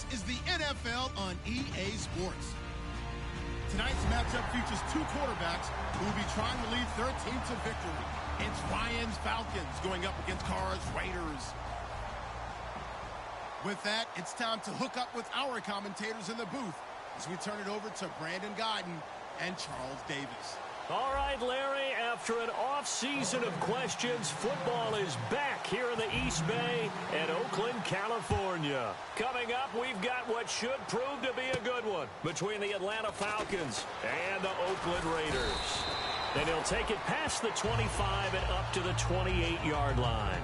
This is the NFL on EA Sports. Tonight's matchup features two quarterbacks who will be trying to lead their team to victory. It's Ryan's Falcons going up against Carr's Raiders. With that, it's time to hook up with our commentators in the booth as we turn it over to Brandon Godden and Charles Davis. All right, Larry, after an off-season of questions, football is back here in the East Bay at Oakland, California. Coming up, we've got what should prove to be a good one between the Atlanta Falcons and the Oakland Raiders. And he'll take it past the 25 and up to the 28-yard line.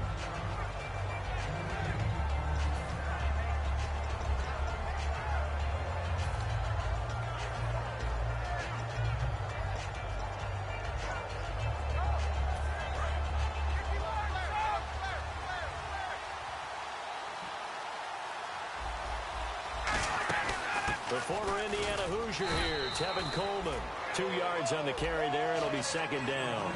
The former Indiana Hoosier here, Tevin Coleman. 2 yards on the carry there. It'll be second down.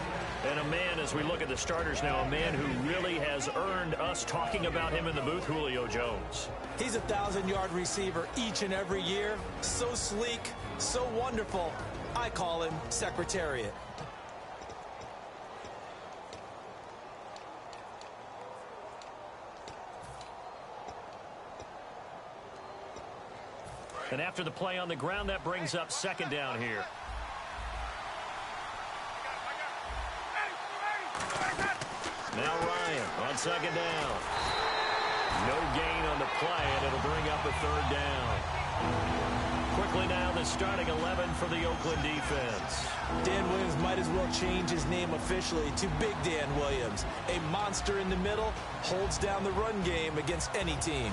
And a man, as we look at the starters now, a man who really has earned us talking about him in the booth, Julio Jones. He's a 1,000-yard receiver each and every year. So sleek, so wonderful. I call him Secretariat. And after the play on the ground, that brings up second down here. Now Ryan on second down. No gain on the play, and it'll bring up a third down. Quickly now, the starting 11 for the Oakland defense. Dan Williams might as well change his name officially to Big Dan Williams. A monster in the middle, holds down the run game against any team.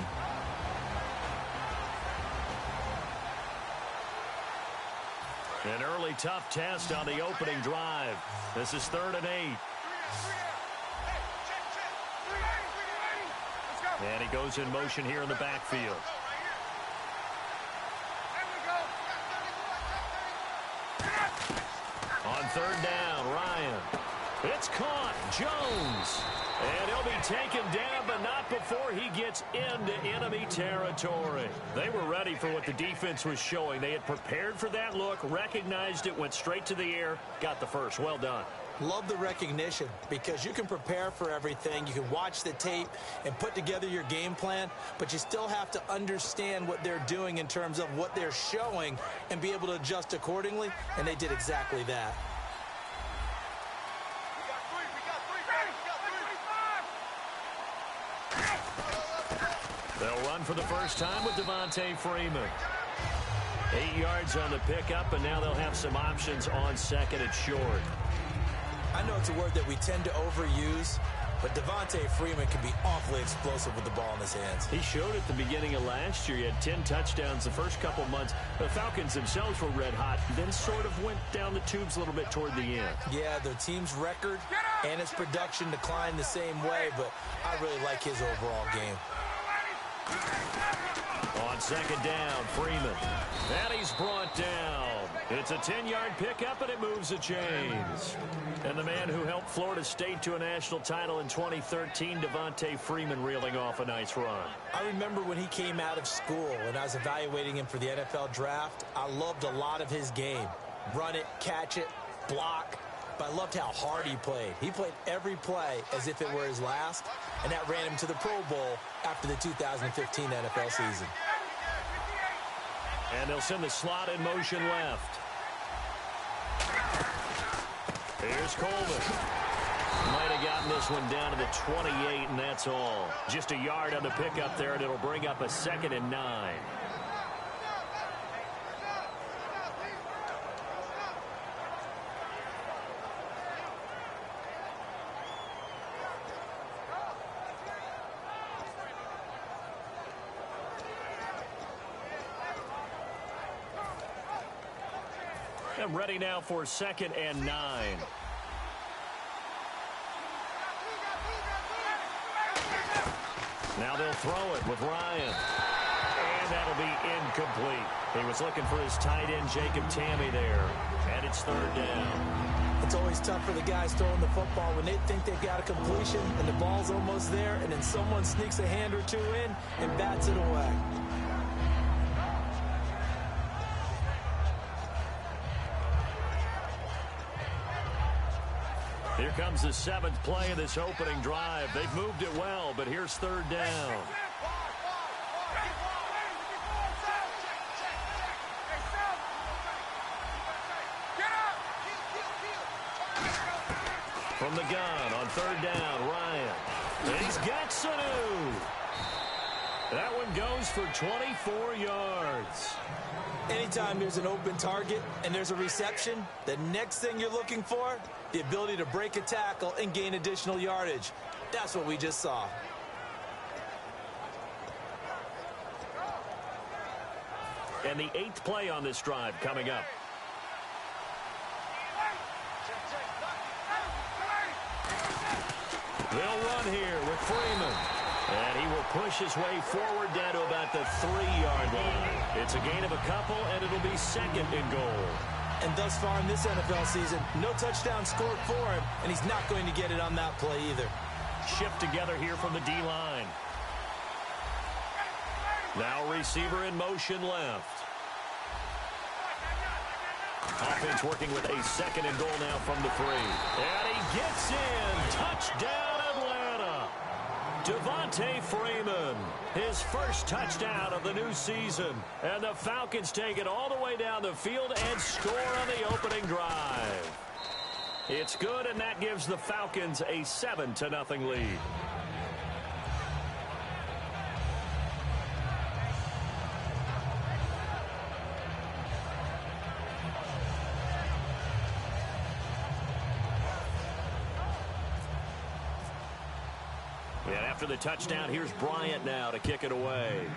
An early tough test on the opening drive. This is 3rd and 8. And he goes in motion here in the backfield. On 3rd down, Ryan. It's caught. Jones. And he'll be taken down, but not before he gets into enemy territory. They were ready for what the defense was showing. They had prepared for that look, recognized it, went straight to the air, got the first. Well done. Love the recognition because you can prepare for everything. You can watch the tape and put together your game plan, but you still have to understand what they're doing in terms of what they're showing and be able to adjust accordingly, and they did exactly that. They'll run for the first time with Devontae Freeman. 8 yards on the pickup, and now they'll have some options on second and short. I know it's a word that we tend to overuse, but Devontae Freeman can be awfully explosive with the ball in his hands. He showed at the beginning of last year. He had 10 touchdowns the first couple months. The Falcons themselves were red hot, then sort of went down the tubes a little bit toward the end. Yeah, their team's record and its production declined the same way, but I really like his overall game. On second down, Freeman. And he's brought down. It's a 10-yard pickup, and it moves the chains. And the man who helped Florida State to a national title in 2013, Devontae Freeman, reeling off a nice run. I remember when he came out of school and I was evaluating him for the NFL draft. I loved a lot of his game. Run it, catch it, block. But I loved how hard he played. He played every play as if it were his last, and that ran him to the Pro Bowl after the 2015 NFL season. And they'll send the slot in motion left. Here's Coleman. Might have gotten this one down to the 28, and that's all. Just a yard on the pickup there, and it'll bring up a 2nd and 9. I'm ready now for 2nd and 9. Now they'll throw it with Ryan. And that'll be incomplete. He was looking for his tight end, Jacob Tamme, there. And it's 3rd down. It's always tough for the guys throwing the football when they think they've got a completion and the ball's almost there, and then someone sneaks a hand or two in and bats it away. Here comes the 7th play of this opening drive. They've moved it well, but here's 3rd down. From the gun on 3rd down, Ryan. And he's got Sanu. That one goes for 24 yards. Anytime there's an open target and there's a reception, the next thing you're looking for, the ability to break a tackle and gain additional yardage. That's what we just saw. And the 8th play on this drive coming up. They'll run here with Freeman. And he will push his way forward down to about the 3-yard line. It's a gain of a couple, and it'll be 2nd and goal. And thus far in this NFL season, no touchdown scored for him, and he's not going to get it on that play either. Shift together here from the D-line. Now receiver in motion left. Offense working with a 2nd and goal now from the 3. And he gets in. Touchdown, Atlanta. Devontae Freeman, his first touchdown of the new season. And the Falcons take it all the way down the field and score on the opening drive. It's good, and that gives the Falcons a 7-0 lead. And after the touchdown, here's Bryant now to kick it away.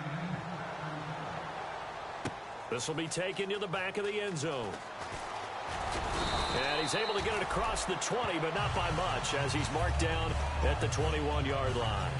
This will be taken to the back of the end zone. And he's able to get it across the 20, but not by much, as he's marked down at the 21-yard line.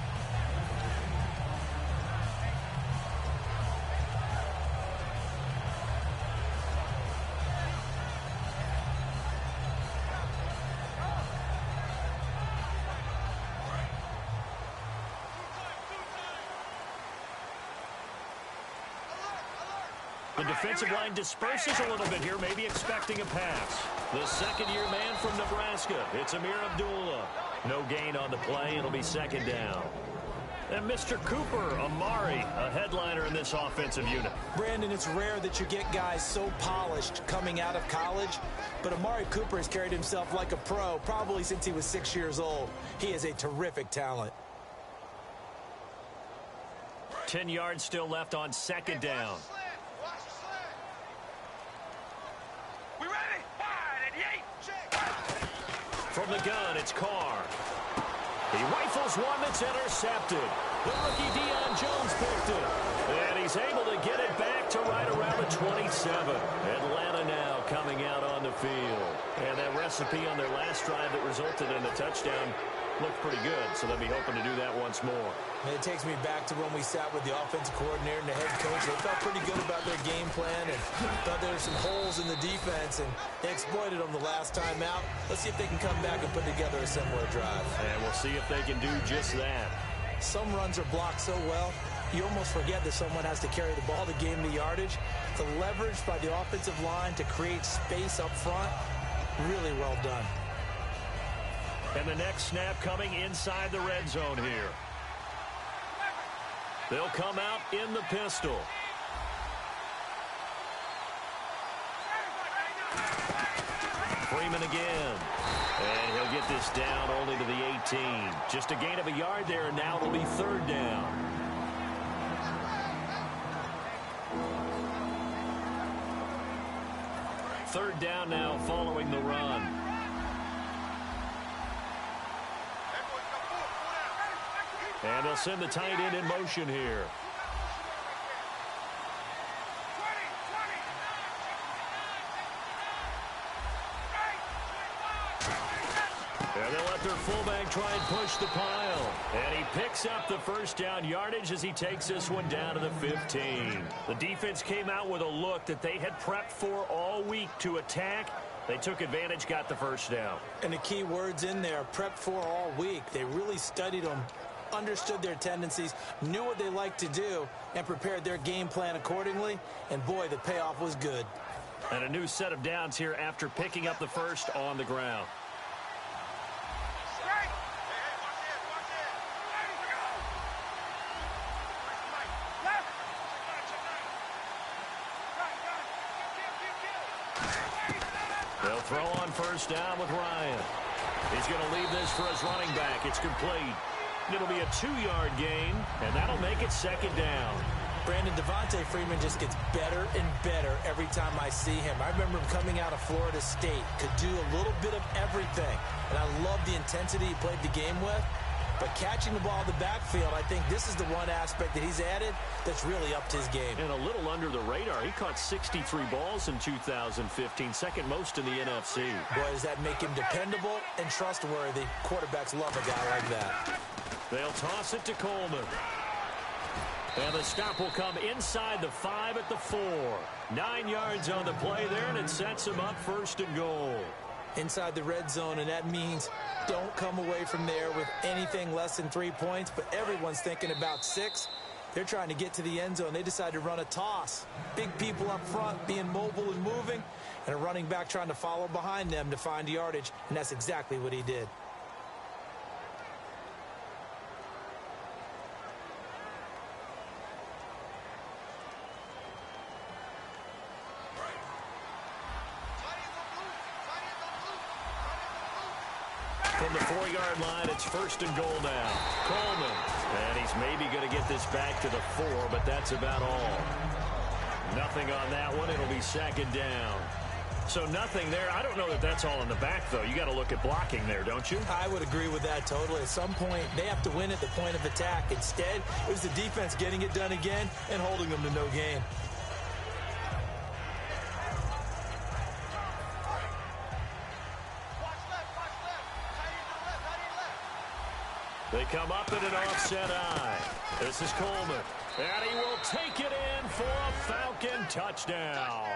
The defensive line disperses a little bit here, maybe expecting a pass. The 2nd-year man from Nebraska, it's Amir Abdullah. No gain on the play. It'll be 2nd down. And Mr. Cooper, Amari, a headliner in this offensive unit. Brandon, it's rare that you get guys so polished coming out of college, but Amari Cooper has carried himself like a pro probably since he was 6 years old. He is a terrific talent. 10 yards still left on 2nd down. From the gun, it's Carr. He rifles one that's intercepted. The rookie Deion Jones picked it. And he's able to get it back to right around the 27. Atlanta now coming out on the field. And that recipe on their last drive that resulted in a touchdown looked pretty good, so they'll be hoping to do that once more. And it takes me back to when we sat with the offensive coordinator and the head coach. They felt pretty good about their game plan and thought there were some holes in the defense, and they exploited them the last time out. Let's see if they can come back and put together a similar drive. And we'll see if they can do just that. Some runs are blocked so well, you almost forget that someone has to carry the ball to gain the yardage. The leverage by the offensive line to create space up front, really well done. And the next snap coming inside the red zone here. They'll come out in the pistol. Freeman again. And he'll get this down only to the 18. Just a gain of a yard there, and now it'll be 3rd down. Third down now following the run. And they'll send the tight end in motion here. And they'll let their fullback try and push the pile. And he picks up the first down yardage as he takes this one down to the 15. The defense came out with a look that they had prepped for all week to attack. They took advantage, got the first down. And the key words in there, prepped for all week. They really studied them, understood their tendencies, knew what they liked to do, and prepared their game plan accordingly. And boy, the payoff was good. And a new set of downs here after picking up the first on the ground. They'll throw on first down with Ryan. He's going to leave this for his running back. It's complete. It'll be a 2-yard gain, and that'll make it second down. Brandon, Devontae Freeman just gets better and better every time I see him. I remember him coming out of Florida State, could do a little bit of everything, and I love the intensity he played the game with. But catching the ball in the backfield, I think this is the one aspect that he's added that's really upped his game. And a little under the radar. He caught 63 balls in 2015, second most in the NFC. Boy, does that make him dependable and trustworthy. Quarterbacks love a guy like that. They'll toss it to Coleman. And the stop will come inside the 5 at the 4. 9 yards on the play there, and it sets him up first and goal. Inside the red zone, and that means don't come away from there with anything less than 3 points, but everyone's thinking about 6. They're trying to get to the end zone. They decide to run a toss. Big people up front being mobile and moving, and a running back trying to follow behind them to find yardage, and that's exactly what he did. From the 4-yard line, it's first and goal now. Coleman. And he's maybe going to get this back to the 4, but that's about all. Nothing on that one. It'll be second down. So nothing there. I don't know that that's all in the back, though. You got to look at blocking there, don't you? I would agree with that totally. At some point, they have to win at the point of attack. Instead, it was the defense getting it done again and holding them to no gain. They come up in an offset eye. This is Coleman. And he will take it in for a Falcon touchdown.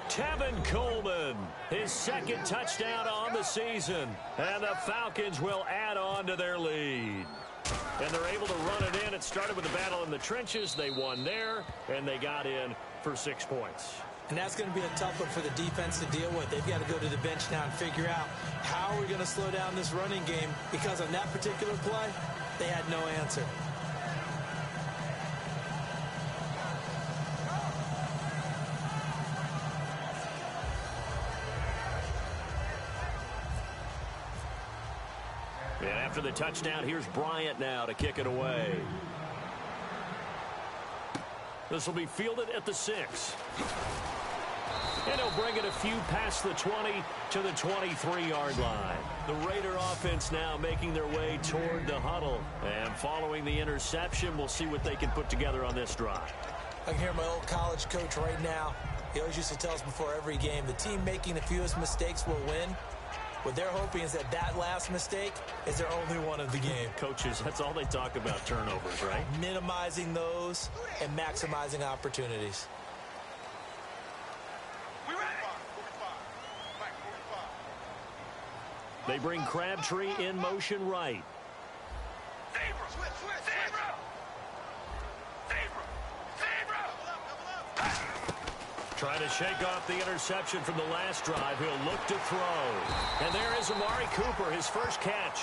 Tevin Coleman, his second touchdown on the season. And the Falcons will add on to their lead. And they're able to run it in. It started with a battle in the trenches. They won there, and they got in for 6 points. And that's going to be a tough one for the defense to deal with. They've got to go to the bench now and figure out how are we going to slow down this running game, because on that particular play, they had no answer. And after the touchdown, here's Bryant now to kick it away. This will be fielded at the 6. And he'll bring it a few past the 20 to the 23-yard line. The Raider offense now making their way toward the huddle. And following the interception, we'll see what they can put together on this drive. I can hear my old college coach right now. He always used to tell us before every game, the team making the fewest mistakes will win. What they're hoping is that last mistake is their only one of the game. Coaches, that's all they talk about, turnovers, right? Minimizing those and maximizing opportunities. They bring Crabtree in motion right. Trying to shake off the interception from the last drive. He'll look to throw. And there is Amari Cooper, his first catch.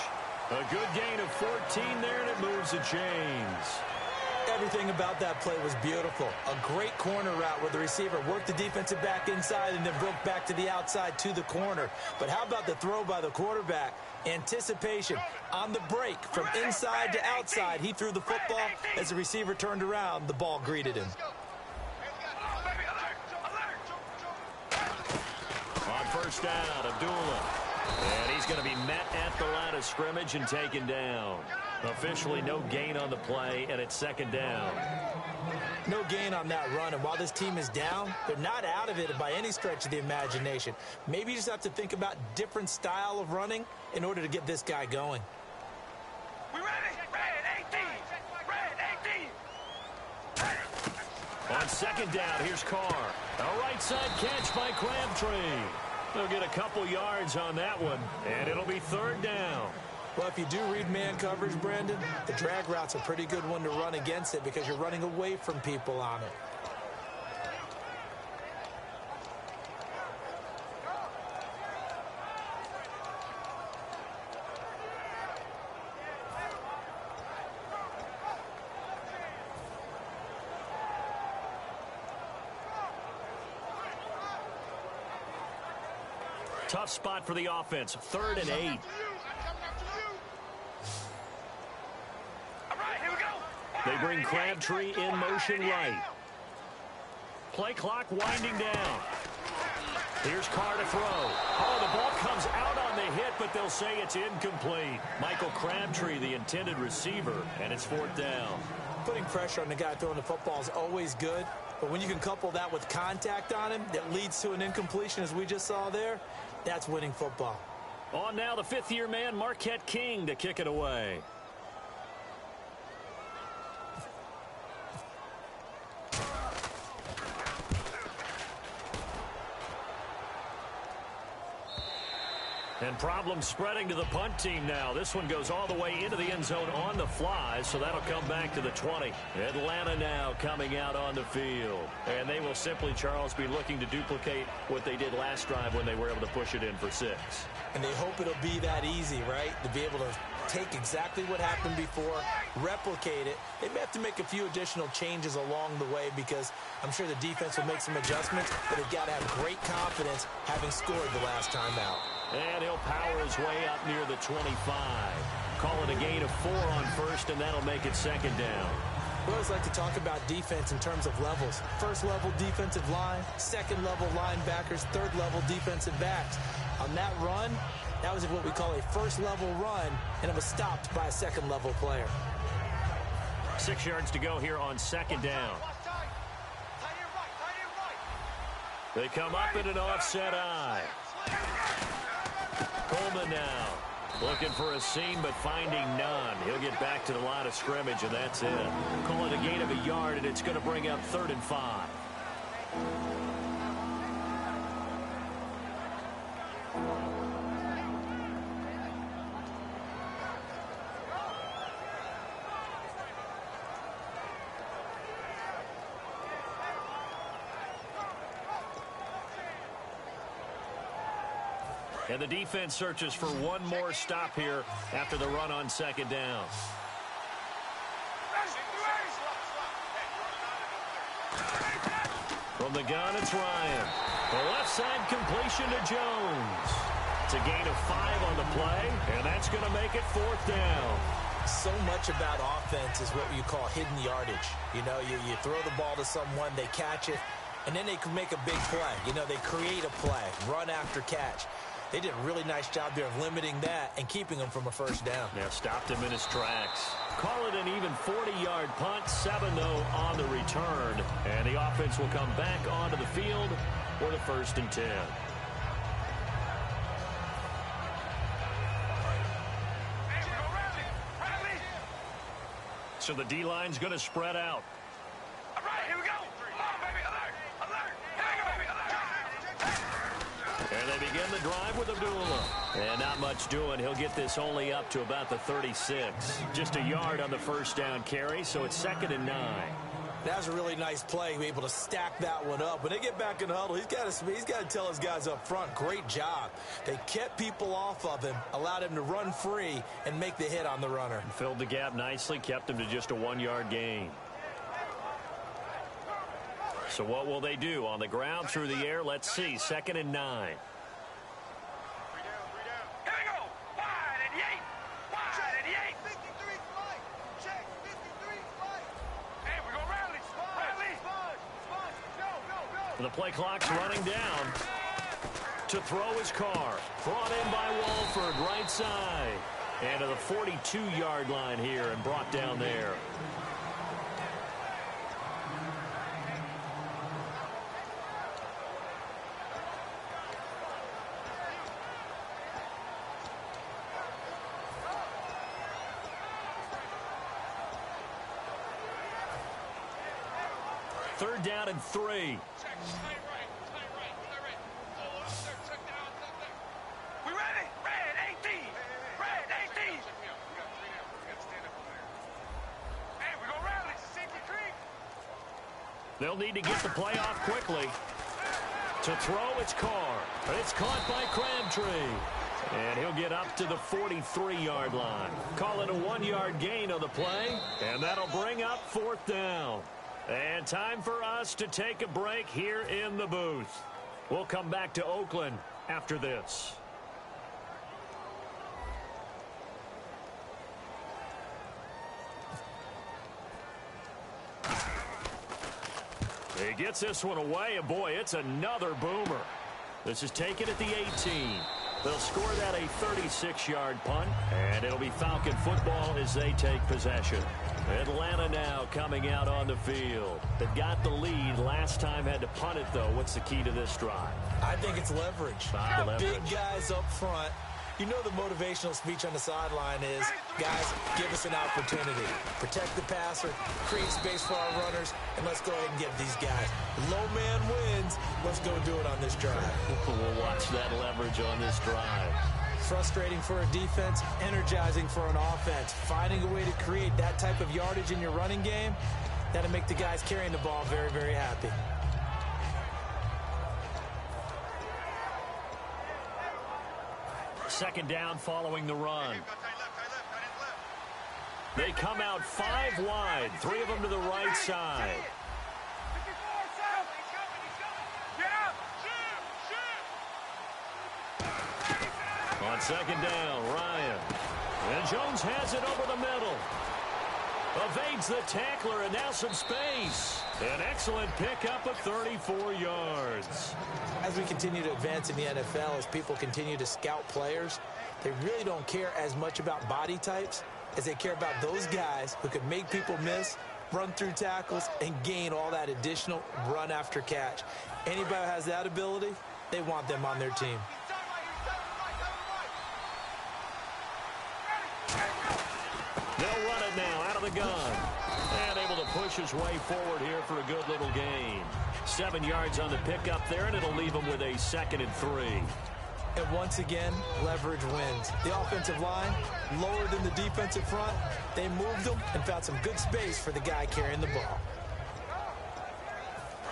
A good gain of 14 there, and it moves the chains. Everything about that play was beautiful. A great corner route where the receiver worked the defensive back inside and then broke back to the outside to the corner. But how about the throw by the quarterback? Anticipation on the break from inside to outside. He threw the football. As the receiver turned around, the ball greeted him. On first down, Abdullah. And he's going to be met at the line of scrimmage and taken down. Officially no gain on the play, and it's second down. No gain on that run, and while this team is down, they're not out of it by any stretch of the imagination. Maybe you just have to think about different style of running in order to get this guy going. We ready? Red 18! Red 18! On second down, here's Carr. A right side catch by Crabtree. They'll get a couple yards on that one, and it'll be third down. Well, if you do read man coverage, Brandon, the drag route's a pretty good one to run against it because you're running away from people on it. Tough spot for the offense. 3rd and 8. All right, here we go. They bring Crabtree in motion right. Play clock winding down. Here's Carr to throw. Oh, the ball comes out on the hit, but they'll say it's incomplete. Michael Crabtree, the intended receiver, and it's 4th down. Putting pressure on the guy throwing the football is always good, but when you can couple that with contact on him that leads to an incompletion, as we just saw there, that's winning football. On now, the 5th-year man, Marquette King, to kick it away. And problems spreading to the punt team now. This one goes all the way into the end zone on the fly, so that'll come back to the 20. Atlanta now coming out on the field. And they will simply, Charles, be looking to duplicate what they did last drive when they were able to push it in for 6. And they hope it'll be that easy, right? To be able to take exactly what happened before, replicate it. They may have to make a few additional changes along the way because I'm sure the defense will make some adjustments, but they've got to have great confidence having scored the last time out. And he'll power his way up near the 25. Call it a gain of 4 on 1st, and that'll make it 2nd down. We always like to talk about defense in terms of levels. 1st level defensive line, 2nd level linebackers, 3rd level defensive backs. On that run, that was what we call a 1st level run, and it was stopped by a 2nd level player. 6 yards to go here on 2nd down. They come up in an offset eye. Coleman now looking for a seam but finding none. He'll get back to the line of scrimmage, and that's it. Call it a gain of a yard, and it's going to bring up 3rd and 5. And the defense searches for one more stop here after the run on 2nd down. From the gun, it's Ryan. The left side completion to Jones. It's a gain of 5 on the play, and that's going to make it 4th down. So much about offense is what you call hidden yardage. You know, you throw the ball to someone, they catch it, and then they can make a big play. You know, they create a play, run after catch. They did a really nice job there of limiting that and keeping him from a 1st down. Yeah, stopped him in his tracks. Call it an even 40-yard punt, 7-0 on the return. And the offense will come back onto the field for the 1st and 10. So the D-line's going to spread out. All right, here we go. Come on, baby. Alert. Alert. Here we go, baby. Alert. And they begin the drive with Abdullah. And not much doing. He'll get this only up to about the 36. Just a yard on the 1st down carry, so it's 2nd and 9. That was a really nice play, be able to stack that one up. When they get back in the huddle, he's got to tell his guys up front, great job. They kept people off of him, allowed him to run free, and make the hit on the runner. Filled the gap nicely, kept him to just a 1-yard gain. So what will they do? On the ground, through the air, let's see. 2nd and 9. The play clock's running down. To throw his Carr. Brought in by Walford, right side. And to the 42-yard line here and brought down there. Third down and 3. We ready? Red 18. Red 18. Hey, we gonna rally. Safety Creek. They'll need to get the play off quickly. To throw, it's Carr. But it's caught by Crabtree. And he'll get up to the 43-yard line. Call it a 1-yard gain on the play. And that'll bring up 4th down. And time for us to take a break here in the booth. We'll come back to Oakland after this. He gets this one away, and boy, it's another boomer. This is taken at the 18. They'll score that a 36-yard punt, and it'll be Falcon football as they take possession. Atlanta now coming out on the field. They've got the lead. Last time had to punt it, though. What's the key to this drive? I think it's leverage. Big guys up front. You know the motivational speech on the sideline is, guys, give us an opportunity. Protect the passer, create space for our runners, and let's go ahead and get these guys. Low man wins. Let's go do it on this drive. We'll watch that leverage on this drive. Frustrating for a defense, energizing for an offense. Finding a way to create that type of yardage in your running game, that'll make the guys carrying the ball very, very happy. Second down following the run. They come out 5 wide, 3 of them to the right side. On second down, Ryan. And Jones has it over the middle. Evades the tackler, and now some space. An excellent pickup of 34 yards. As we continue to advance in the NFL, as people continue to scout players, they really don't care as much about body types as they care about those guys who can make people miss, run through tackles, and gain all that additional run after catch. Anybody who has that ability, they want them on their team. They'll run it now out of the gun. And able to push his way forward here for a good little gain. 7 yards on the pickup there, and it'll leave him with a 2nd and 3. And once again, leverage wins. The offensive line, lower than the defensive front. They moved them and found some good space for the guy carrying the ball.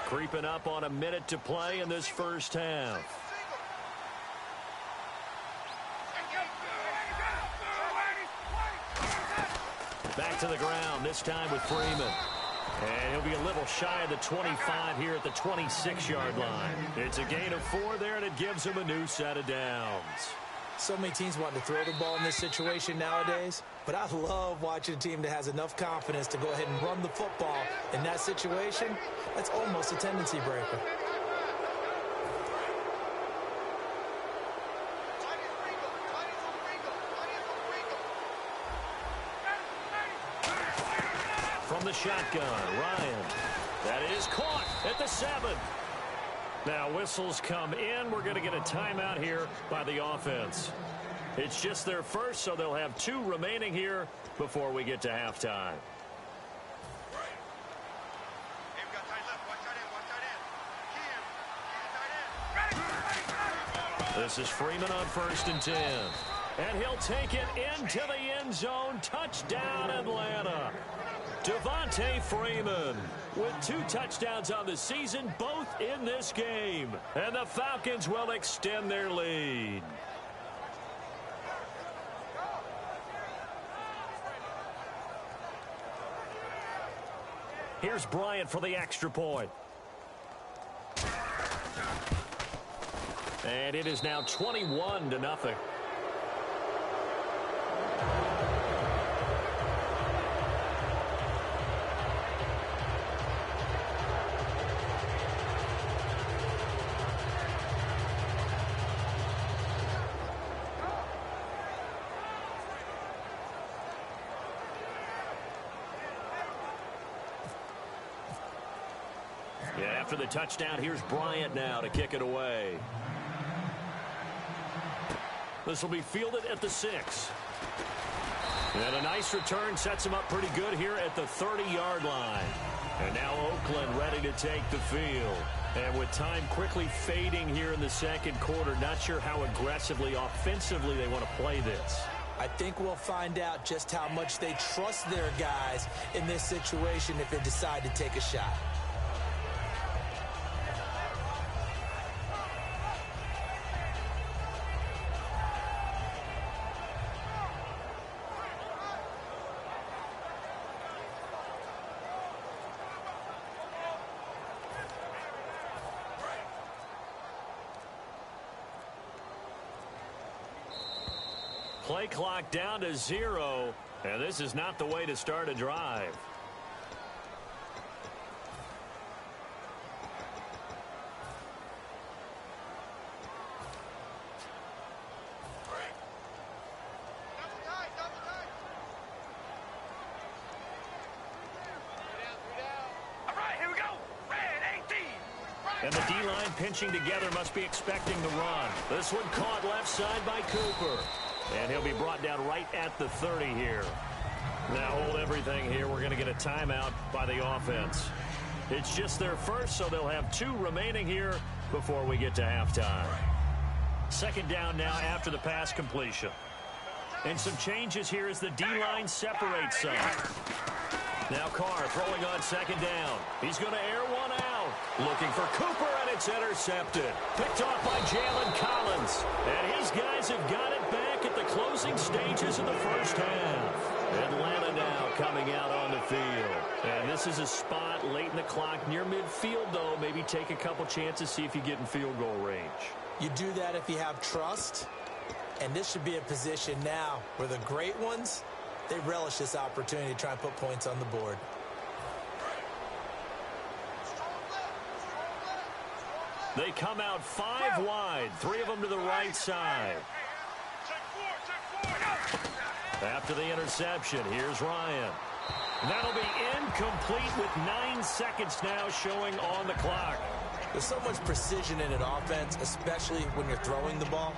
Creeping up on a minute to play in this first half. Back to the ground, this time with Freeman. And he'll be a little shy of the 25 here at the 26-yard line. It's a gain of 4 there, and it gives him a new set of downs. So many teams want to throw the ball in this situation nowadays, but I love watching a team that has enough confidence to go ahead and run the football. In that situation, that's almost a tendency breaker. From the shotgun, Ryan. That is caught at the 7. Now whistles come in. We're going to get a timeout here by the offense. It's just their first, so they'll have 2 remaining here before we get to halftime. This is Freeman on 1st and 10. And he'll take it into the end zone. Touchdown, Atlanta. Devontae Freeman with 2 touchdowns on the season, both in this game. And the Falcons will extend their lead. Here's Bryant for the extra point. And it is now 21-0. After the touchdown, here's Bryant now to kick it away. This will be fielded at the 6. And a nice return sets him up pretty good here at the 30-yard line. And now Oakland ready to take the field. And with time quickly fading here in the second quarter, not sure how aggressively, offensively they want to play this. I think we'll find out just how much they trust their guys in this situation if they decide to take a shot. play clock down to 0, and this is not the way to start a drive. And the D-line pinching together must be expecting the run. This one caught left side by Cooper. And he'll be brought down right at the 30 here. Now hold everything here. We're going to get a timeout by the offense. It's just their first, so they'll have 2 remaining here before we get to halftime. Second down now after the pass completion. And some changes here as the D-line separates some. Now Carr throwing on second down. He's going to air one out. Looking for Cooper, and it's intercepted. Picked off by Jalen Collins. And his guys have got it back at the closing stages of the first half. Atlanta now coming out on the field. And this is a spot late in the clock near midfield, though. Maybe take a couple chances, see if you get in field goal range. You do that if you have trust. And this should be a position now where the great ones, they relish this opportunity to try and put points on the board. They come out 5 wide, 3 of them to the right side. After the interception, here's Ryan. That'll be incomplete with 9 seconds now showing on the clock. There's so much precision in an offense, especially when you're throwing the ball.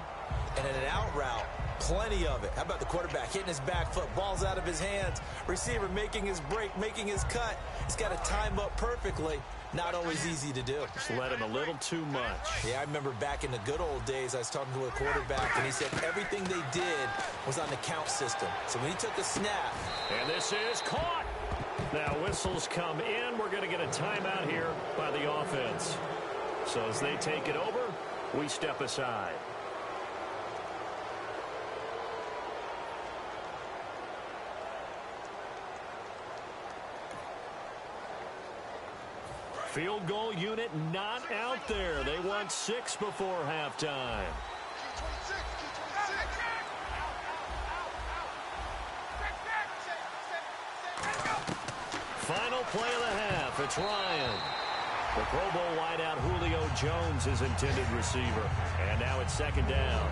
And in an out route, plenty of it. How about the quarterback hitting his back foot, ball's out of his hands, receiver making his break, making his cut. He's got to time up perfectly. Not always easy to do. Just let him a little too much. Yeah, I remember back in the good old days, I was talking to a quarterback, and he said everything they did was on the count system. So when he took a snap. And this is caught. Now whistles come in. We're going to get a timeout here by the offense. So as they take it over, we step aside. Field goal unit not out there. They want 6 before halftime. Final play of the half. It's Ryan. The Pro Bowl wideout Julio Jones is intended receiver. And now it's second down.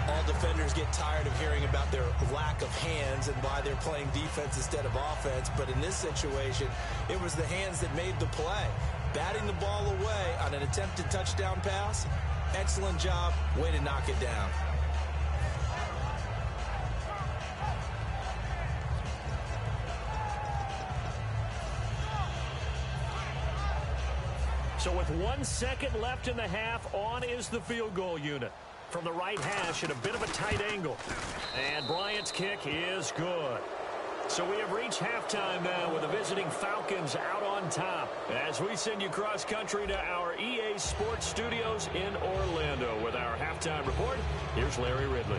All defenders get tired of hearing about their lack of hands and why they're playing defense instead of offense. But in this situation, it was the hands that made the play. Batting the ball away on an attempted touchdown pass. Excellent job. Way to knock it down. So with 1 second left in the half, on is the field goal unit. From the right hash at a bit of a tight angle. And Bryant's kick is good. So we have reached halftime now with the visiting Falcons out on top. As we send you cross country to our EA Sports Studios in Orlando with our halftime report, here's Larry Ridley.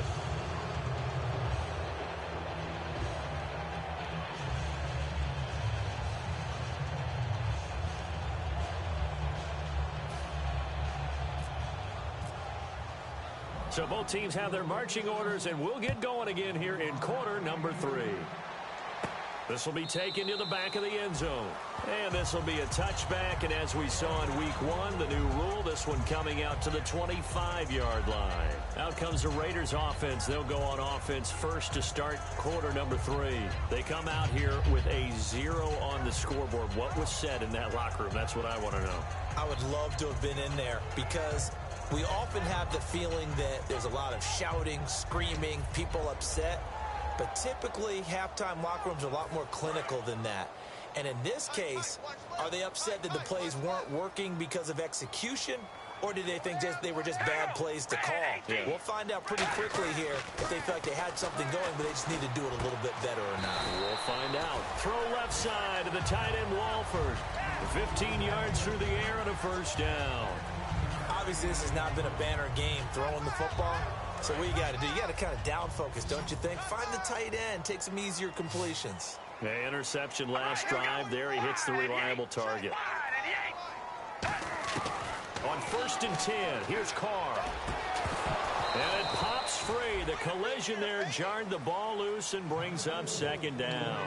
So both teams have their marching orders, and we'll get going again here in quarter number 3. This will be taken to the back of the end zone. And this will be a touchback, and as we saw in week 1, the new rule, this one coming out to the 25-yard line. Out comes the Raiders offense. They'll go on offense first to start quarter number 3. They come out here with a 0 on the scoreboard. What was said in that locker room? That's what I want to know. I would love to have been in there because we often have the feeling that there's a lot of shouting, screaming, people upset. But typically, halftime locker rooms are a lot more clinical than that. And in this case, are they upset that the plays weren't working because of execution? Or do they think they were just bad plays to call? Yeah. We'll find out pretty quickly here if they feel like they had something going, but they just need to do it a little bit better or not. We'll find out. Throw left side to the tight end Walford. 15 yards through the air and a first down. Obviously, this has not been a banner game throwing the football. So what you got to do, you got to kind of down focus, don't you think? Find the tight end, take some easier completions. Yeah, interception last drive. There he hits the reliable target. On 1st and 10, here's Carr. And it pops free. The collision there jarred the ball loose and brings up second down.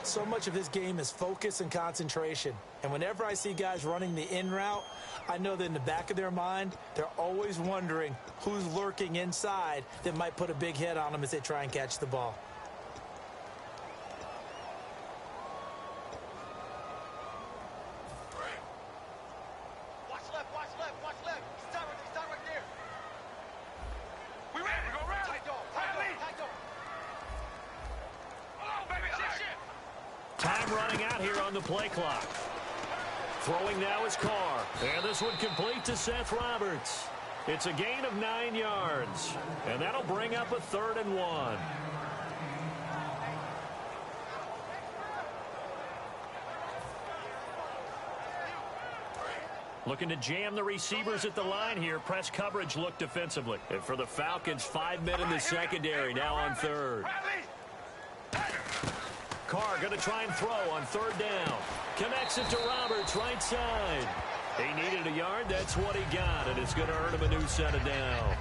So much of this game is focus and concentration. And whenever I see guys running the in route, I know that in the back of their mind, they're always wondering who's lurking inside that might put a big hit on them as they try and catch the ball. Watch left, watch left, watch left. Stop right there. We ready? We go rally. Tight dog. Hold on, baby. Time running out here on the play clock. Throwing now is Carr. And this one complete to Seth Roberts. It's a gain of 9 yards. And that'll bring up a 3rd and 1. Looking to jam the receivers at the line here. Press coverage look defensively. And for the Falcons, 5 men in the secondary now on 3rd. Carr going to try and throw on 3rd down. Connects it to Roberts, right side. He needed a yard. That's what he got, and it's going to earn him a new set of downs.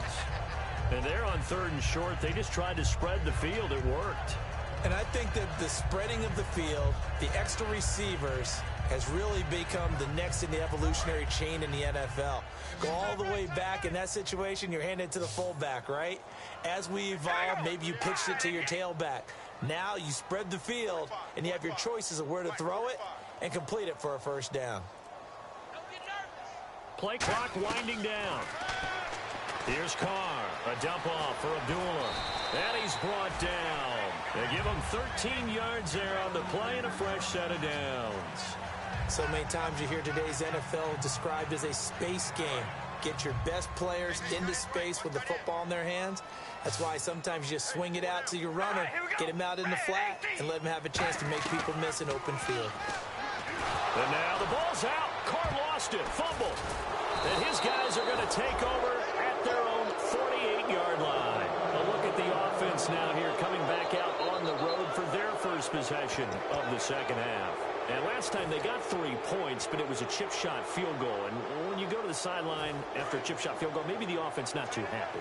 And they're on 3rd and short. They just tried to spread the field. It worked. And I think that the spreading of the field, the extra receivers, has really become the next in the evolutionary chain in the NFL. Go all the way back in that situation, you're handed to the fullback, right? As we evolve, maybe you pitched it to your tailback. Now you spread the field, and you have your choices of where to throw it and complete it for a 1st down. Play clock winding down. Here's Carr. A dump off for Abdullah. And he's brought down. They give him 13 yards there on the play and a fresh set of downs. So many times you hear today's NFL described as a space game. Get your best players into space with the football in their hands. That's why sometimes you just swing it out to your runner, get him out in the flat, and let him have a chance to make people miss an open field. And now the ball's out. Carr lost it. Fumble. And his guys are going to take over at their own 48-yard line. A look at the offense now here coming back out on the road for their first possession of the second half. And last time they got 3 points, but it was a chip shot field goal. And when you go to the sideline after a chip shot field goal, maybe the offense not too happy.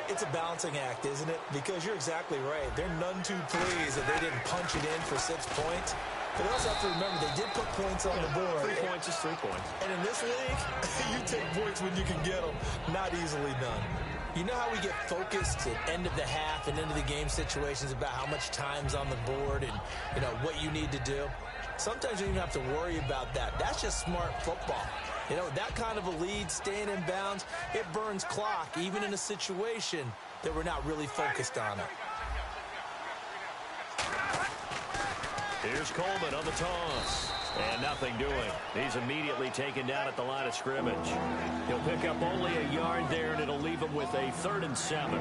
It's a balancing act, isn't it? Because you're exactly right. They're none too pleased that they didn't punch it in for 6 points. But they also have to remember they did put points on the board. 3 points is 3 points. And in this league, you take points when you can get them. Not easily done. You know how we get focused at end of the half and into the game situations about how much time's on the board and, you know, what you need to do? Sometimes you don't even have to worry about that. That's just smart football. You know, that kind of a lead, staying in bounds, it burns clock, even in a situation that we're not really focused on it. Here's Coleman on the toss. And nothing doing. He's immediately taken down at the line of scrimmage. He'll pick up only a yard there, and it'll leave him with a 3rd and 7.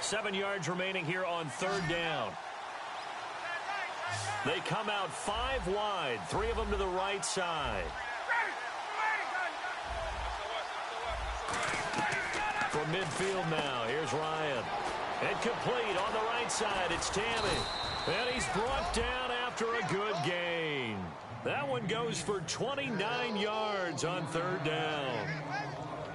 Seven yards remaining here on 3rd down. They come out 5 wide, 3 of them to the right side. From midfield now, here's Ryan. And complete on the right side, it's Tammy. And he's brought down after a good gain. That one goes for 29 yards on 3rd down.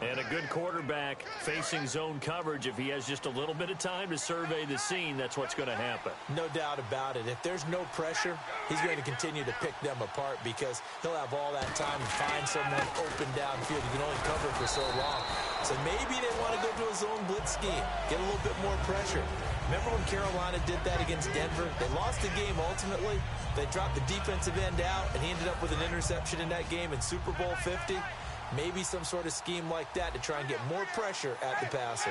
And a good quarterback facing zone coverage. If he has just a little bit of time to survey the scene, that's what's going to happen. No doubt about it. If there's no pressure, he's going to continue to pick them apart because he'll have all that time to find someone open downfield. He can only cover for so long. So maybe they want to go to a zone blitz scheme, get a little bit more pressure. Remember when Carolina did that against Denver? They lost the game ultimately. They dropped the defensive end out, and he ended up with an interception in that game in Super Bowl 50. Maybe some sort of scheme like that to try and get more pressure at the passer.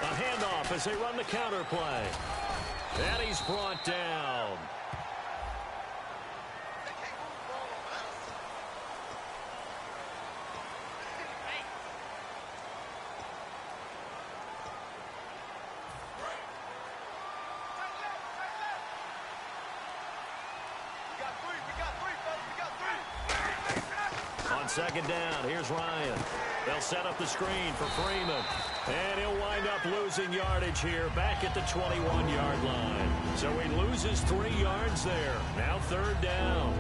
A handoff as they run the counter play. And he's brought down. On second down, here's Ryan. They'll set up the screen for Freeman. And he'll wind up losing yardage here back at the 21-yard line. So he loses 3 yards there. Now third down.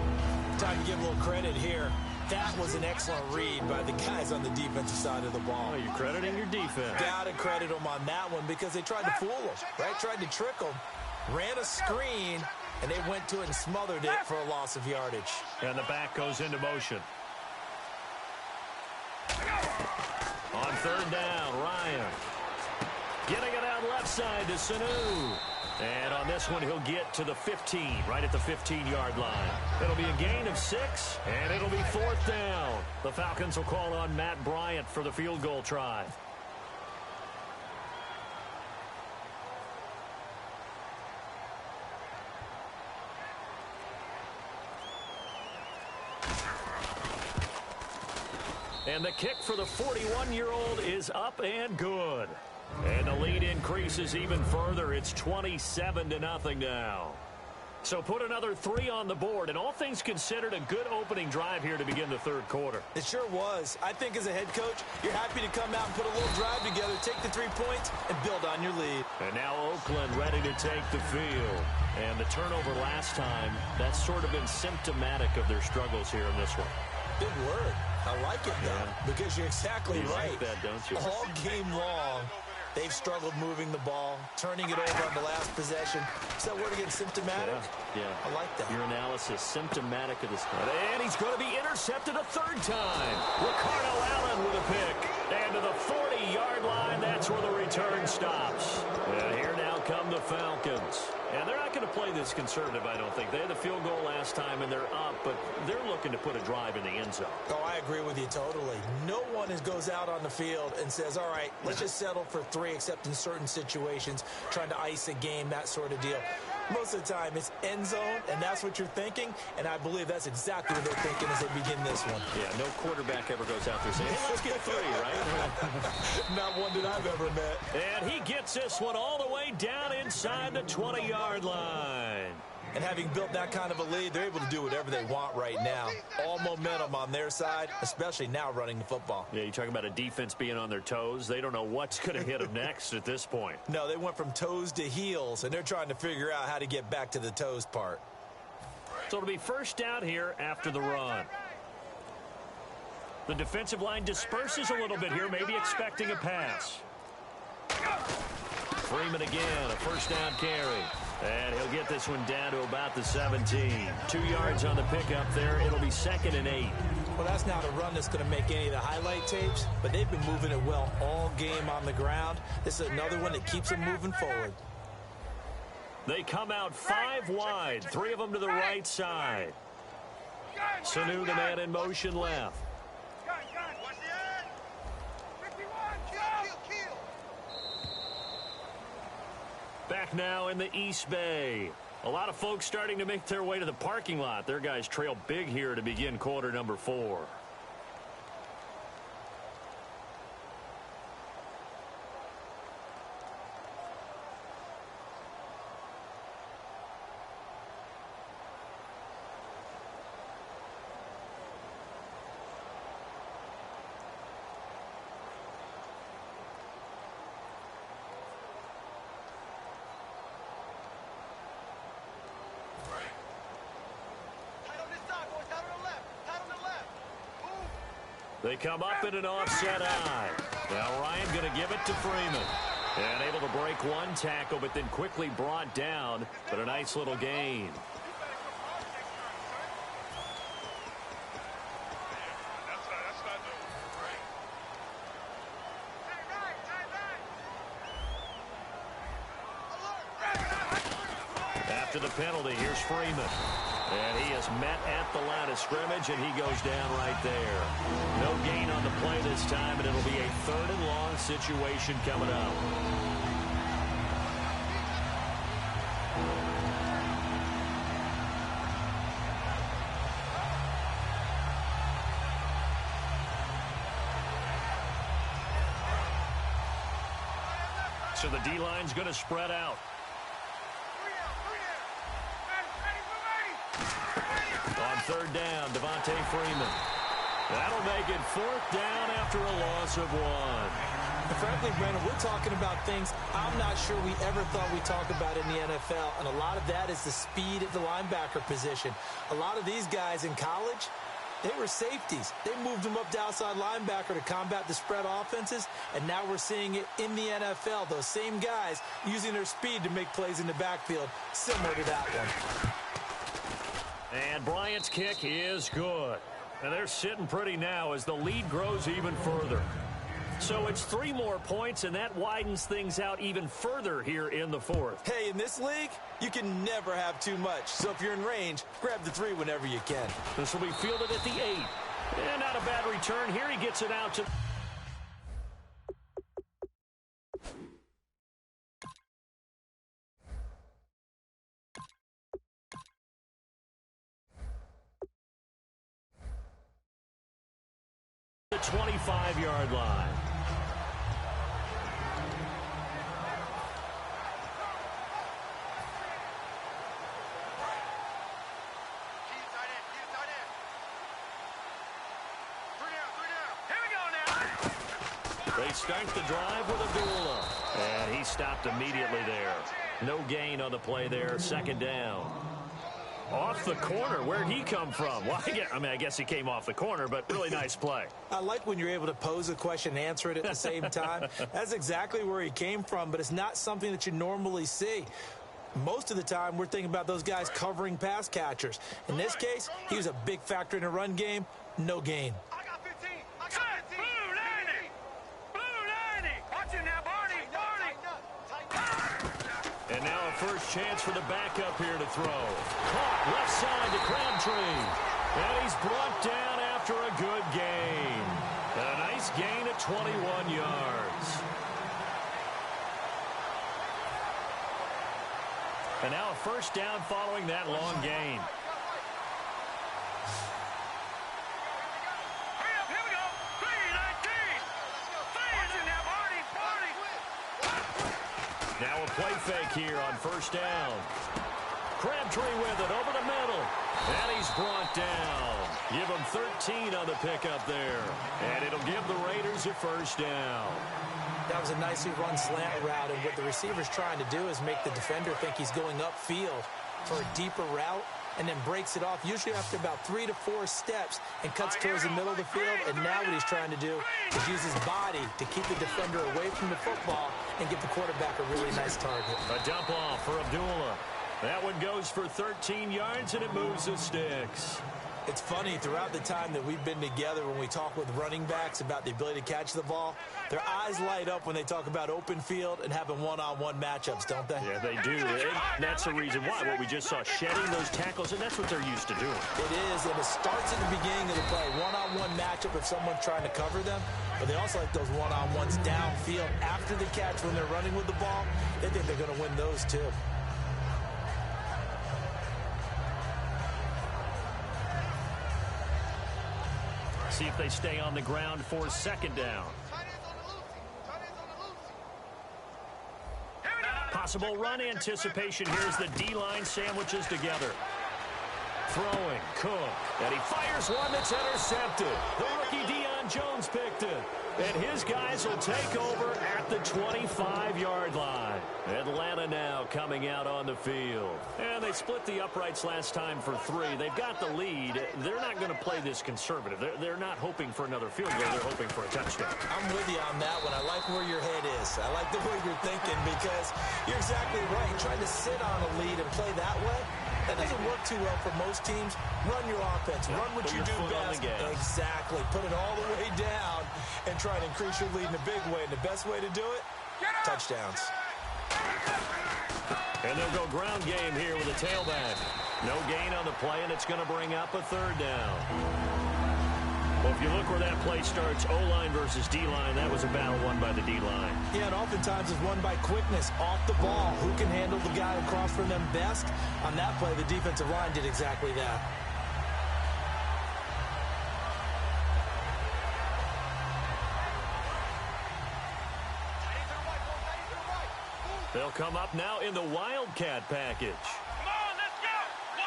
Time to give a little credit here. That was an excellent read by the guys on the defensive side of the ball. Oh, you're crediting your defense. Got to credit them on that one because they tried to fool them, right? Tried to trick them. Ran a screen, and they went to it and smothered it for a loss of yardage. And the back goes into motion. On third down, Ryan. Getting it out left side to Sanu. And on this one, he'll get to the 15, right at the 15-yard line. It'll be a gain of 6, and it'll be 4th down. The Falcons will call on Matt Bryant for the field goal try. And the kick for the 41-year-old is up and good. And the lead increases even further. It's 27-0 now. So put another 3 on the board. And all things considered, a good opening drive here to begin the third quarter. It sure was. I think as a head coach, you're happy to come out and put a little drive together, take the 3 points, and build on your lead. And now Oakland ready to take the field. And the turnover last time, that's sort of been symptomatic of their struggles here in this one. Good word. I like it, though, because you're exactly right. You like that, don't you? All game long, they've struggled moving the ball, turning it over on the last possession. Is that word again, symptomatic? Yeah. I like that. Your analysis, symptomatic of this. And he's going to be intercepted a 3rd time. Ricardo Allen with a pick. And to the 40-yard line, that's where the return stops. And here now come the Falcons. And they're not going to play this conservative, I don't think. They had the field goal last time, and they're up, but they're looking to put a drive in the end zone. Oh, I agree with you totally. No one goes out on the field and says, all right, let's just settle for 3, except in certain situations, trying to ice a game, that sort of deal. Most of the time, it's end zone, and that's what you're thinking, and I believe that's exactly what they're thinking as they begin this one. Yeah, no quarterback ever goes out there saying, hey, let's get 3, right? Not one that I've ever met. And he gets this one all the way down inside the 20-yard line. And having built that kind of a lead, they're able to do whatever they want right now. All momentum on their side, especially now running the football. Yeah, you talk about a defense being on their toes. They don't know what's going to hit them next at this point. No, they went from toes to heels, and they're trying to figure out how to get back to the toes part. So it'll be first down here after the run. The defensive line disperses a little bit here, maybe expecting a pass. Freeman again, a first down carry. And he'll get this one down to about the 17. 2 yards on the pickup there. It'll be 2nd and 8. Well, that's not a run that's going to make any of the highlight tapes, but they've been moving it well all game on the ground. This is another one that keeps them moving forward. They come out 5 wide, 3 of them to the right side. Sanu, the man in motion left. Back now in the East Bay. A lot of folks starting to make their way to the parking lot. Their guys trail big here to begin quarter number 4. They come up in an offset eye. Now Ryan going to give it to Freeman. And able to break one tackle, but then quickly brought down. But a nice little gain. After the penalty, here's Freeman. And he is met at the line of scrimmage, and he goes down right there. No gain on the play this time, and it'll be a 3rd and long situation coming up. So the D-line's going to spread out. On 3rd down, Devontae Freeman. That'll make it 4th down after a loss of 1. Frankly, Brandon, we're talking about things I'm not sure we ever thought we'd talk about in the NFL, and a lot of that is the speed at the linebacker position. A lot of these guys in college, they were safeties. They moved them up to outside linebacker to combat the spread offenses, and now we're seeing it in the NFL. Those same guys using their speed to make plays in the backfield, similar to that one. And Bryant's kick is good. And they're sitting pretty now as the lead grows even further. So it's 3 more points, and that widens things out even further here in the 4th. Hey, in this league, you can never have too much. So if you're in range, grab the 3 whenever you can. This will be fielded at the 8. And not a bad return here. He gets it out to... the 25-yard line. They start the drive with Abdullah. And he stopped immediately there. No gain on the play there. 2nd down. Off the corner. Where'd he come from? Well, I guess he came off the corner, but really nice play. I like when you're able to pose a question and answer it at the same time. That's exactly where he came from, but it's not something that you normally see. Most of the time, we're thinking about those guys covering pass catchers. In this case, he was a big factor in the run game. No gain. I got 15. I got 15. Blue 90. Blue 90. Watch him now, Barney. And now a first chance for the backup here to throw. Caught left side to Crabtree. And he's brought down after a good gain. A nice gain at 21 yards. And now a first down following that long gain. Here we go. 3-19. Watch him now, Barney. Now a play fake here on first down. Crabtree with it over the middle. And he's brought down. Give him 13 on the pickup there. And it'll give the Raiders a first down. That was a nicely run slant route, and what the receiver's trying to do is make the defender think he's going upfield for a deeper route and then breaks it off, usually after about 3 to 4 steps, and cuts towards the middle of the field. And now what he's trying to do is use his body to keep the defender away from the football and get the quarterback a really nice target. A dump off for Abdullah. That one goes for 13 yards, and it moves the sticks. It's funny, throughout the time that we've been together, when we talk with running backs about the ability to catch the ball, their eyes light up when they talk about open field and having one-on-one matchups, don't they? Yeah, they do. And that's the reason why. What we just saw, shedding those tackles, and that's what they're used to doing. It is, and it starts at the beginning of the play. One-on-one matchup if someone's trying to cover them, but they also like those one-on-ones downfield after the catch when they're running with the ball. They think they're going to win those too. See if they stay on the ground for second down. Possible run anticipation. Here's the D-line sandwiches together. Throwing, Cook. And he fires one that's intercepted. The rookie Deion Jones picked it. And his guys will take over at the 25-yard line. Atlanta now coming out on the field. And they split the uprights last time for 3. They've got the lead. They're not going to play this conservative. They're not hoping for another field goal. They're hoping for a touchdown. I'm with you on that one. I like where your head is. I like the way you're thinking, because you're exactly right. Trying to sit on a lead and play that way, that doesn't work too well for most teams. Run your offense. Run what you do best. Exactly. Put it all the way down and try to increase your lead in a big way. And the best way to do it, touchdowns. And they'll go ground game here with a tailback. No gain on the play, and it's going to bring up a third down. Well, if you look where that play starts, O-line versus D-line, that was a battle won by the D-line. Yeah, and oftentimes it's won by quickness off the ball. Who can handle the guy across from them best? On that play, the defensive line did exactly that. They'll come up now in the Wildcat package. Come on, let's go.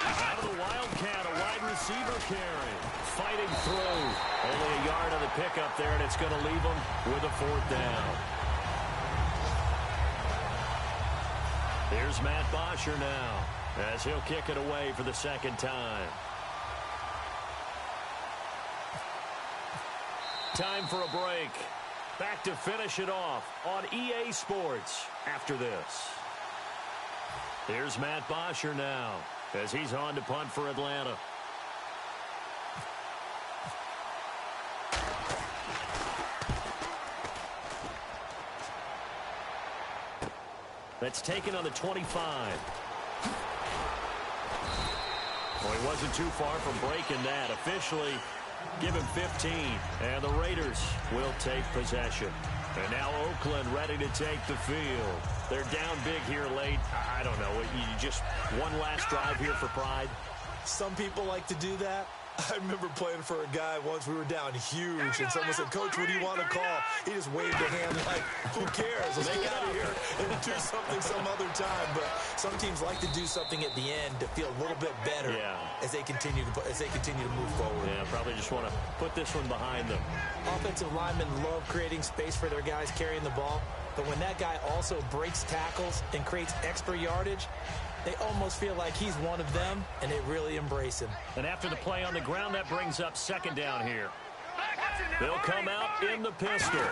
Out of the Wildcat, a wide receiver carry. fighting through. Only a yard on the pickup there, and it's going to leave them with a 4th down. Here's Matt Bosher now, as he'll kick it away for the 2nd time. Time for a break. Back to finish it off on EA Sports after this. Here's Matt Bosher now, as he's on to punt for Atlanta. That's taken on the 25. Well, he wasn't too far from breaking that. Officially, give him 15, and the Raiders will take possession. And now Oakland ready to take the field. They're down big here late. I don't know. You just one last drive here for pride. Some people like to do that. I remember playing for a guy once. We were down huge, and someone said, "Coach, what do you want to call?" He just waved a hand like, "Who cares? Let's get out of here and do something some other time." But some teams like to do something at the end to feel a little bit better as they continue to move forward. Yeah, probably just want to put this one behind them. Offensive linemen love creating space for their guys carrying the ball, but when that guy also breaks tackles and creates extra yardage, they almost feel like he's one of them, and they really embrace him. And after the play on the ground, that brings up 2nd down here. They'll come out in the pistol.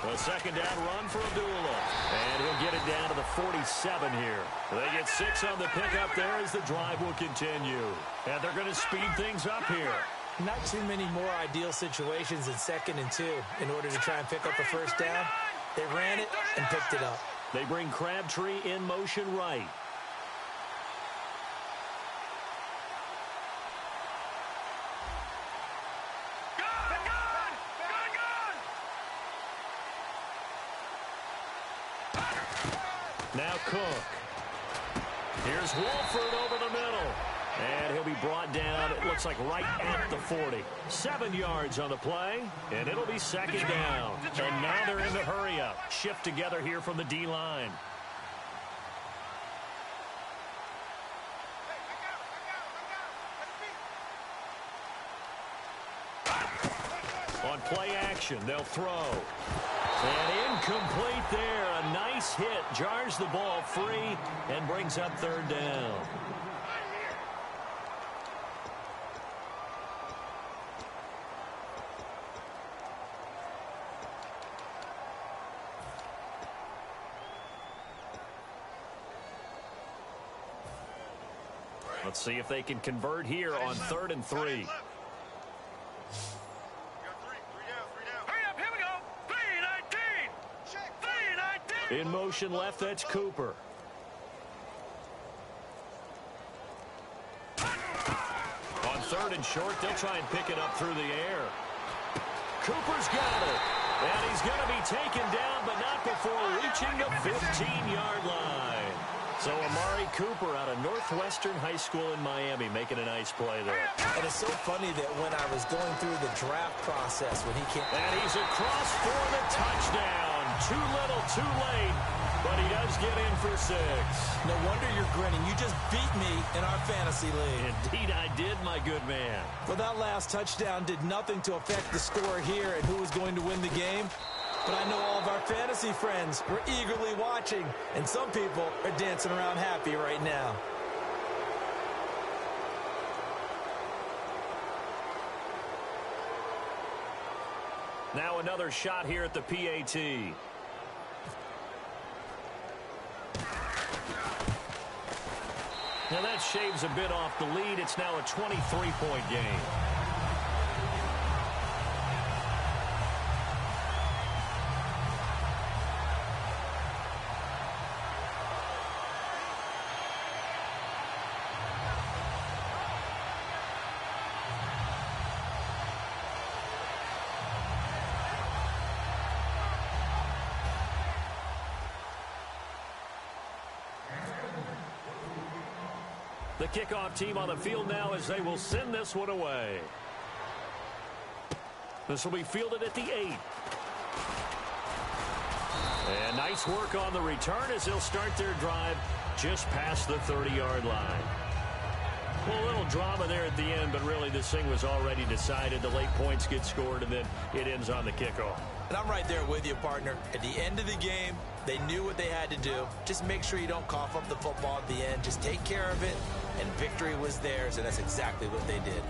A 2nd down run for Abdullah. And he'll get it down to the 47 here. They get 6 on the pickup there as the drive will continue. And they're going to speed things up here. Not too many more ideal situations in 2nd and 2 in order to try and pick up the 1st down. They ran it and picked it up. They bring Crabtree in motion right. Now Cook. Here's Wolford over the middle. And he'll be brought down, it looks like right at the 40. 7 yards on the play, and it'll be 2nd down. And now they're in the hurry-up. Shift together here from the D-line. On play action, they'll throw. And incomplete there. A nice hit. Jars the ball free and brings up 3rd down. Let's see if they can convert here on 3rd and 3. In motion left, that's Cooper. On 3rd and short, they'll try and pick it up through the air. Cooper's got it. And he's going to be taken down, but not before reaching the 15-yard line. So Amari Cooper out of Northwestern High School in Miami making a nice play there. And it's so funny that when I was going through the draft process, when he came... And he's across for the touchdown. Too little, too late, but he does get in for 6. No wonder you're grinning. You just beat me in our fantasy league. Indeed I did, my good man. But that last touchdown did nothing to affect the score here and who was going to win the game. But I know all of our fantasy friends were eagerly watching, and some people are dancing around happy right now. Now another shot here at the PAT. Now that shaves a bit off the lead. It's now a 23-point game. The kickoff team on the field now as they will send this one away. This will be fielded at the 8. And nice work on the return as they'll start their drive just past the 30-yard line. Well, a little drama there at the end, but really this thing was already decided. The late points get scored, and then it ends on the kickoff. And I'm right there with you, partner. At the end of the game, they knew what they had to do. Just make sure you don't cough up the football at the end. Just take care of it, and victory was theirs, and that's exactly what they did.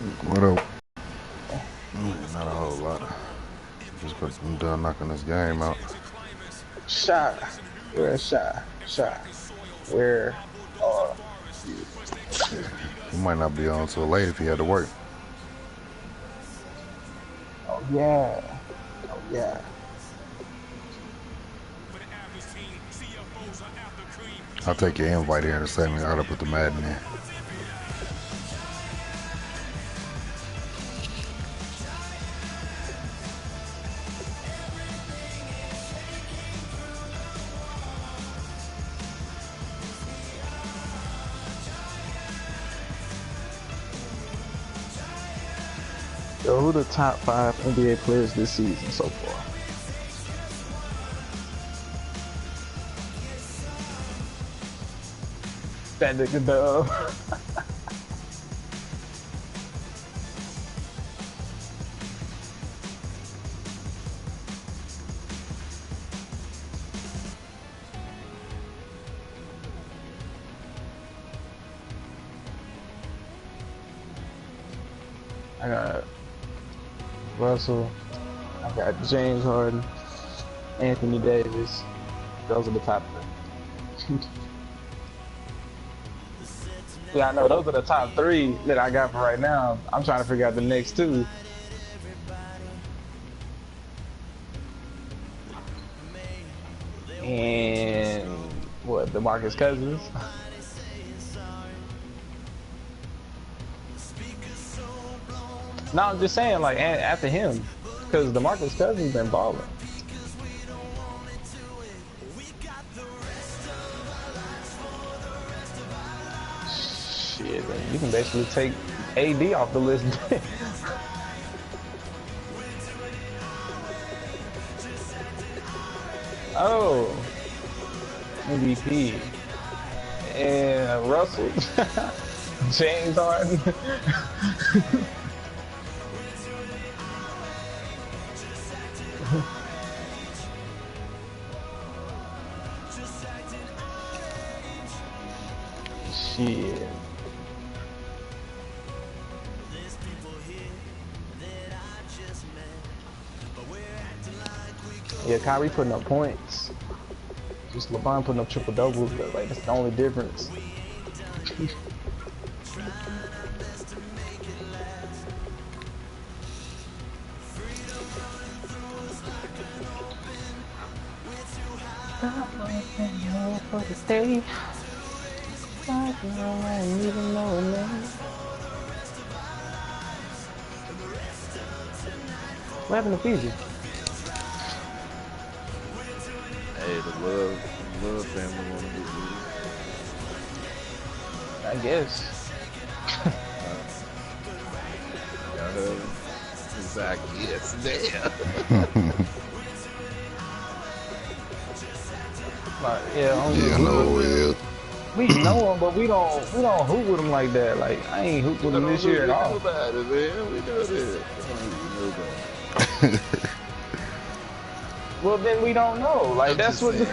What up? Not a whole lot. Just because I'm done knocking this game out. Shot. Where's Shot? Shot. Where are you? He might not be on till late if he had to work. Oh, yeah. Oh, yeah. I'll take your invite here in a second. I gotta put the Madden in. Yo, who the top 5 NBA players this season so far? That nigga Dub. I got Russell, I got James Harden, Anthony Davis. Those are the top 3. Yeah, I know those are the top 3 that I got for right now. I'm trying to figure out the next 2. And what, DeMarcus Cousins? No, I'm just saying, like, after him, because DeMarcus Cousins been balling. Shit, man, you can basically take AD off the list. Oh, MVP and Russell, James Harden. Shit. Yeah, Kyrie putting up points. Just LeBron putting up triple doubles, but like that's the only difference. For the day. What happened to Fiji? Hey, the love family want to get with I guess. Exactly. Yes, damn. Like, yeah, Yeah, no, yeah. we know him, but we don't hoop with him like that. Like I ain't hoop with him this year at all. Nobody, man. We know that. Nobody. Well, then we don't know. Like I'm that's what. You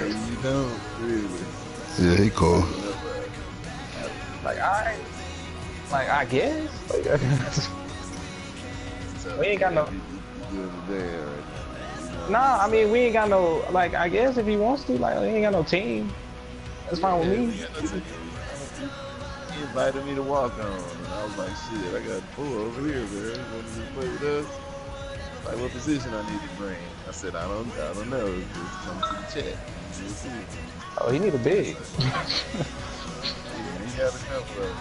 don't really. Yeah, he cool. Like I guess. Like, we ain't got no. Nah, I mean we ain't got no. Like I guess if he wants to, like he ain't got no team. That's fine with me. He invited me to walk on, and I was like, shit, I got a pool over here, man. You want to play with us? Like, what position I need to bring? I said, I don't know. Just come to the chat. We'll see. Oh, he need a big. Yeah, he got a couple of them.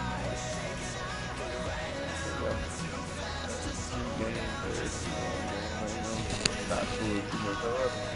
Not sure too much.